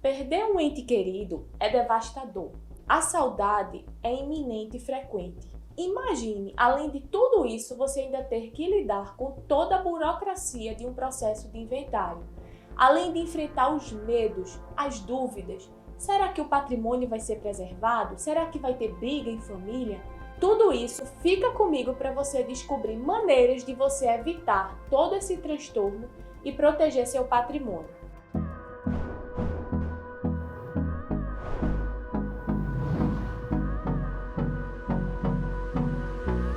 Perder um ente querido é devastador. A saudade é iminente e frequente. Imagine, além de tudo isso, você ainda ter que lidar com toda a burocracia de um processo de inventário. Além de enfrentar os medos, as dúvidas. Será que o patrimônio vai ser preservado? Será que vai ter briga em família? Tudo isso fica comigo para você descobrir maneiras de você evitar todo esse transtorno e proteger seu patrimônio.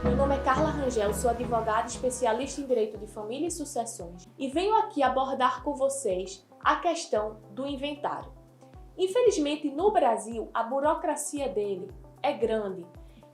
Meu nome é Carla Rangel, sou advogada especialista em direito de família e sucessões e venho aqui abordar com vocês a questão do inventário. Infelizmente, no Brasil, a burocracia dele é grande.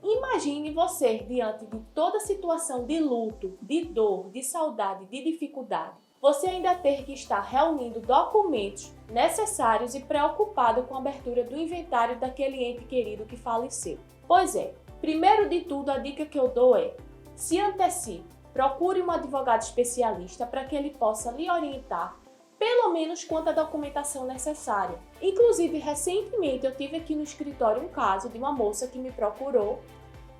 Imagine você diante de toda situação de luto, de dor, de saudade, de dificuldade. Você ainda ter que estar reunindo documentos necessários e preocupado com a abertura do inventário daquele ente querido que faleceu. Pois é, primeiro de tudo, a dica que eu dou é: se antecipe, procure um advogado especialista para que ele possa lhe orientar pelo menos quanto à documentação necessária. Inclusive, recentemente eu tive aqui no escritório um caso de uma moça que me procurou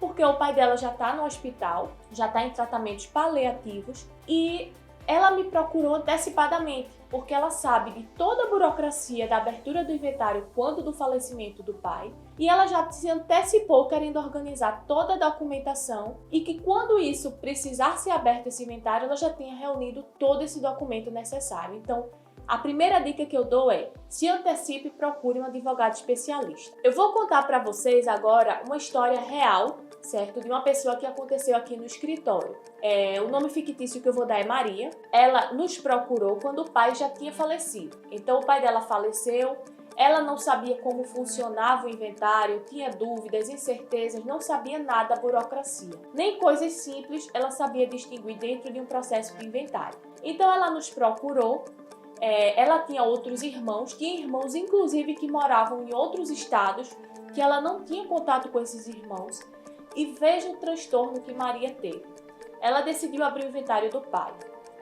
porque o pai dela já está no hospital, já está em tratamentos paliativos e ela me procurou antecipadamente porque ela sabe de toda a burocracia da abertura do inventário quanto do falecimento do pai e ela já se antecipou querendo organizar toda a documentação e que quando isso precisar ser aberto esse inventário, ela já tenha reunido todo esse documento necessário. Então, a primeira dica que eu dou é: se antecipe e procure um advogado especialista. Eu vou contar para vocês agora uma história real, certo? De uma pessoa que aconteceu aqui no escritório. O nome fictício que eu vou dar é Maria. Ela nos procurou quando o pai já tinha falecido. Então o pai dela faleceu, ela não sabia como funcionava o inventário, tinha dúvidas, incertezas, não sabia nada da burocracia. Nem coisas simples ela sabia distinguir dentro de um processo de inventário. Então ela nos procurou. Ela tinha outros irmãos, tinha irmãos inclusive que moravam em outros estados, que ela não tinha contato com esses irmãos. E veja o transtorno que Maria teve. Ela decidiu abrir o inventário do pai.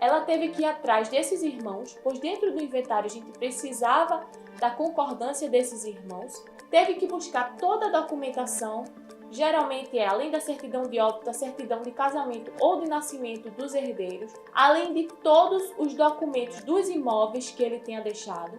Ela teve que ir atrás desses irmãos, pois dentro do inventário a gente precisava da concordância desses irmãos. Teve que buscar toda a documentação, geralmente além da certidão de óbito, a certidão de casamento ou de nascimento dos herdeiros, além de todos os documentos dos imóveis que ele tenha deixado,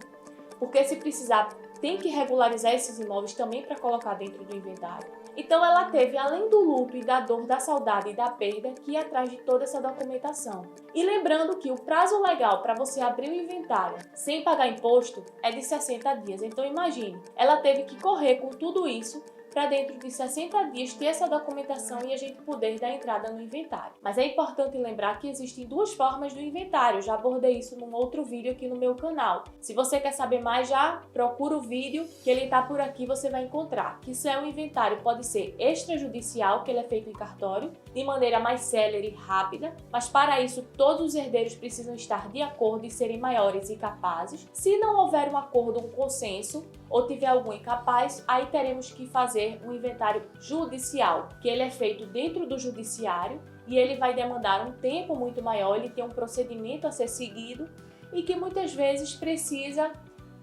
porque se precisar tem que regularizar esses imóveis também para colocar dentro do inventário. Então ela teve, além do luto e da dor, da saudade e da perda, que ir atrás de toda essa documentação. E lembrando que o prazo legal para você abrir o inventário sem pagar imposto é de 60 dias. Então imagine, ela teve que correr com tudo isso para dentro de 60 dias ter essa documentação e a gente poder dar entrada no inventário. Mas é importante lembrar que existem duas formas do inventário, eu já abordei isso num outro vídeo aqui no meu canal. Se você quer saber mais, já procura o vídeo que ele está por aqui, você vai encontrar. Que isso é um inventário, pode ser extrajudicial, que ele é feito em cartório, de maneira mais célere e rápida, mas para isso todos os herdeiros precisam estar de acordo e serem maiores e capazes. Se não houver um acordo, um consenso, ou tiver algum incapaz, aí teremos que fazer um inventário judicial, que ele é feito dentro do judiciário e ele vai demandar um tempo muito maior, ele tem um procedimento a ser seguido e que muitas vezes precisa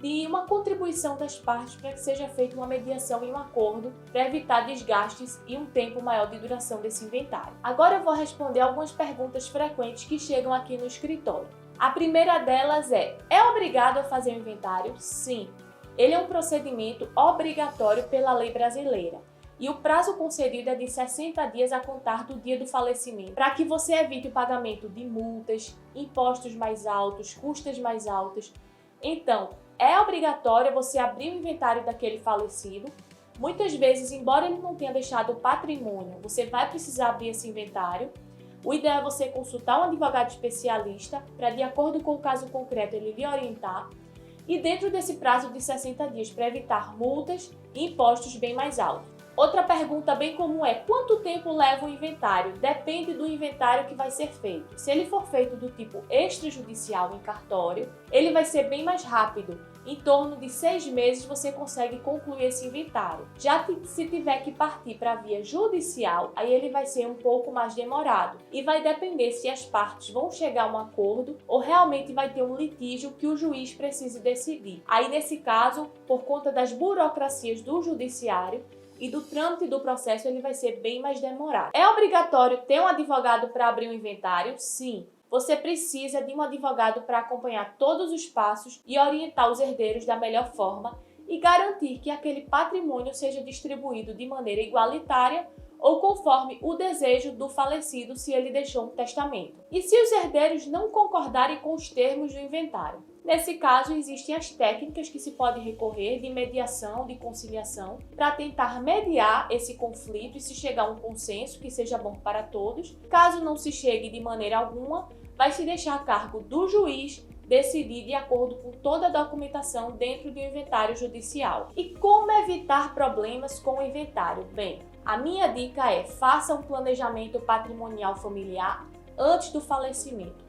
de uma contribuição das partes para que seja feita uma mediação e um acordo para evitar desgastes e um tempo maior de duração desse inventário. Agora eu vou responder algumas perguntas frequentes que chegam aqui no escritório. A primeira delas é obrigado a fazer o inventário? Sim. Ele é um procedimento obrigatório pela lei brasileira e o prazo concedido é de 60 dias a contar do dia do falecimento, para que você evite o pagamento de multas, impostos mais altos, custas mais altas. Então, é obrigatório você abrir o inventário daquele falecido. Muitas vezes, embora ele não tenha deixado patrimônio, você vai precisar abrir esse inventário. O ideal é você consultar um advogado especialista para, de acordo com o caso concreto, ele lhe orientar. E dentro desse prazo de 60 dias, para evitar multas e impostos bem mais altos. Outra pergunta bem comum é: quanto tempo leva o inventário? Depende do inventário que vai ser feito. Se ele for feito do tipo extrajudicial em cartório, ele vai ser bem mais rápido. Em torno de 6 meses você consegue concluir esse inventário. Já se tiver que partir para a via judicial, aí ele vai ser um pouco mais demorado. E vai depender se as partes vão chegar a um acordo ou realmente vai ter um litígio que o juiz precise decidir. Aí nesse caso, por conta das burocracias do judiciário e do trâmite do processo, ele vai ser bem mais demorado. É obrigatório ter um advogado para abrir um inventário? Sim. Você precisa de um advogado para acompanhar todos os passos e orientar os herdeiros da melhor forma e garantir que aquele patrimônio seja distribuído de maneira igualitária ou conforme o desejo do falecido se ele deixou um testamento. E se os herdeiros não concordarem com os termos do inventário? Nesse caso, existem as técnicas que se pode recorrer de mediação, de conciliação, para tentar mediar esse conflito e se chegar a um consenso que seja bom para todos. Caso não se chegue de maneira alguma, vai se deixar a cargo do juiz decidir de acordo com toda a documentação dentro do inventário judicial. E como evitar problemas com o inventário? Bem, a minha dica é: faça um planejamento patrimonial familiar antes do falecimento.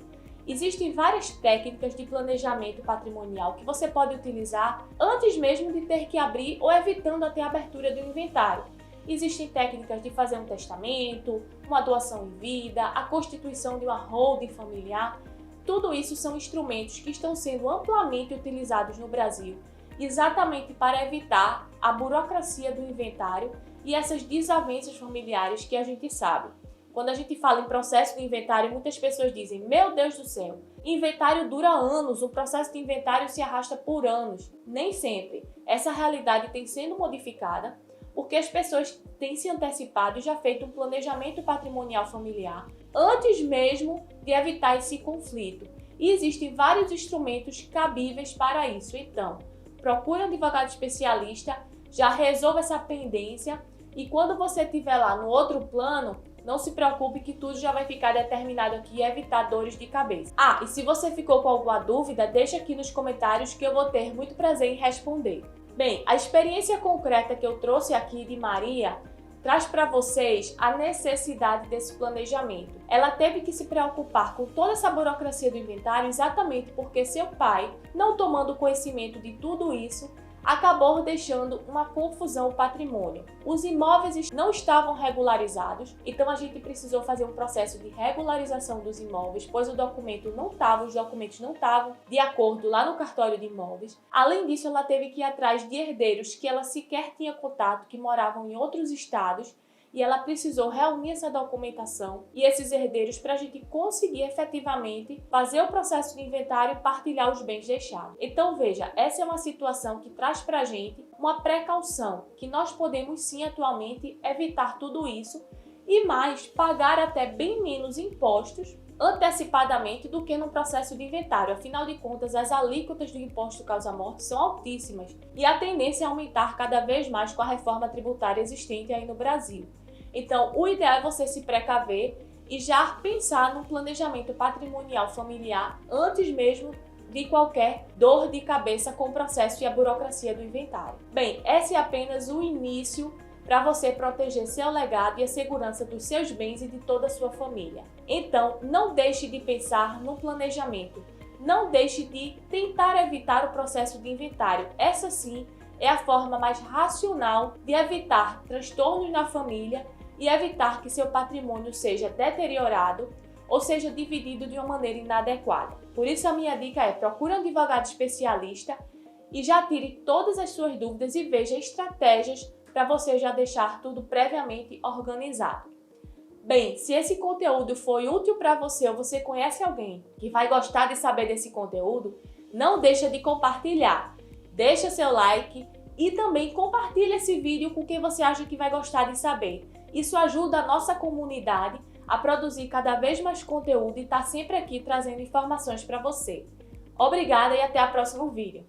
Existem várias técnicas de planejamento patrimonial que você pode utilizar antes mesmo de ter que abrir ou evitando até a abertura do inventário. Existem técnicas de fazer um testamento, uma doação em vida, a constituição de uma holding familiar. Tudo isso são instrumentos que estão sendo amplamente utilizados no Brasil, exatamente para evitar a burocracia do inventário e essas desavenças familiares que a gente sabe. Quando a gente fala em processo de inventário, muitas pessoas dizem: meu Deus do céu, inventário dura anos, o processo de inventário se arrasta por anos. Nem sempre. Essa realidade tem sendo modificada porque as pessoas têm se antecipado e já feito um planejamento patrimonial familiar antes mesmo de evitar esse conflito. E existem vários instrumentos cabíveis para isso. Então, procure um advogado especialista, já resolva essa pendência e quando você estiver lá no outro plano, não se preocupe que tudo já vai ficar determinado aqui e evitar dores de cabeça. E se você ficou com alguma dúvida, deixa aqui nos comentários que eu vou ter muito prazer em responder. Bem, a experiência concreta que eu trouxe aqui de Maria traz para vocês a necessidade desse planejamento. Ela teve que se preocupar com toda essa burocracia do inventário exatamente porque seu pai, não tomando conhecimento de tudo isso, acabou deixando uma confusão o patrimônio. Os imóveis não estavam regularizados, então a gente precisou fazer um processo de regularização dos imóveis, pois os documentos não estavam de acordo lá no cartório de imóveis. Além disso, ela teve que ir atrás de herdeiros que ela sequer tinha contato, que moravam em outros estados, e ela precisou reunir essa documentação e esses herdeiros para a gente conseguir efetivamente fazer o processo de inventário e partilhar os bens deixados. Então veja, essa é uma situação que traz para a gente uma precaução, que nós podemos sim atualmente evitar tudo isso e mais, pagar até bem menos impostos antecipadamente do que no processo de inventário. Afinal de contas, as alíquotas do imposto causa-morte são altíssimas e a tendência é aumentar cada vez mais com a reforma tributária existente aí no Brasil. Então, o ideal é você se precaver e já pensar no planejamento patrimonial familiar antes mesmo de qualquer dor de cabeça com o processo e a burocracia do inventário. Bem, esse é apenas o início para você proteger seu legado e a segurança dos seus bens e de toda a sua família. Então, não deixe de pensar no planejamento. Não deixe de tentar evitar o processo de inventário. Essa sim é a forma mais racional de evitar transtornos na família e evitar que seu patrimônio seja deteriorado ou seja dividido de uma maneira inadequada. Por isso a minha dica é: procure um advogado especialista e já tire todas as suas dúvidas e veja estratégias para você já deixar tudo previamente organizado. Bem, se esse conteúdo foi útil para você ou você conhece alguém que vai gostar de saber desse conteúdo, não deixa de compartilhar. Deixa seu like e também compartilha esse vídeo com quem você acha que vai gostar de saber. Isso ajuda a nossa comunidade a produzir cada vez mais conteúdo e estar sempre aqui trazendo informações para você. Obrigada e até o próximo vídeo.